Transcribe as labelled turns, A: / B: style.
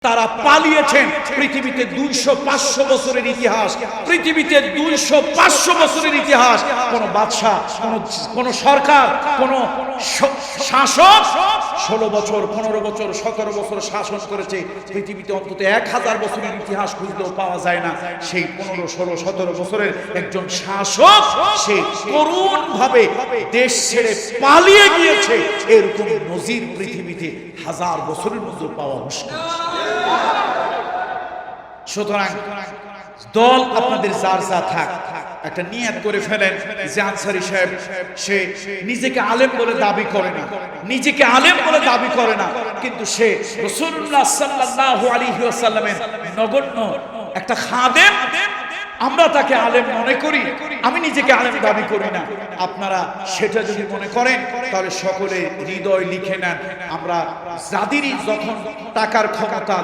A: তারা পালিয়েছেন। পৃথিবীতে 200-500 বছরের ইতিহাস, পৃথিবীতে 200-500 বছরের ইতিহাস। কোন বাদশা, কোন সরকার, কোন শাসক 16 বছর, 15 বছর, 17 বছর শাসন করেছে। পৃথিবীতে অন্তত 1000 বছরের ইতিহাস খুঁজলেও পাওয়া যায় না সেই 15, 16, 17 বছরের একজন শাসক সে করুণ ভাবে দেশ ছেড়ে পালিয়ে গিয়েছে। এরকম নজির পৃথিবীতে 1000 বছরের মধ্যে পাওয়া মুশকিল। সুতরাং দল আপনাদের যার যা থাক, একটা নিয়ত করে ফেলেন যে আনসারী সাহেব সে নিজেকে আলেম বলে দাবি করে না, নিজেকে আলেম বলে দাবি করে না, কিন্তু সে রাসূলুল্লাহ সাল্লাল্লাহু আলাইহি ওয়াসাল্লামের নগণ্য একটা খাদেম। আমরা তাকে আলেম মনে করি, আমি নিজেকে আলেম দাবি করি না। আপনারা সেটা যদি মনে করেন তাহলে সকলে হৃদয় লিখে নেন। আমরা যাদেরই যখন টাকার ক্ষমতা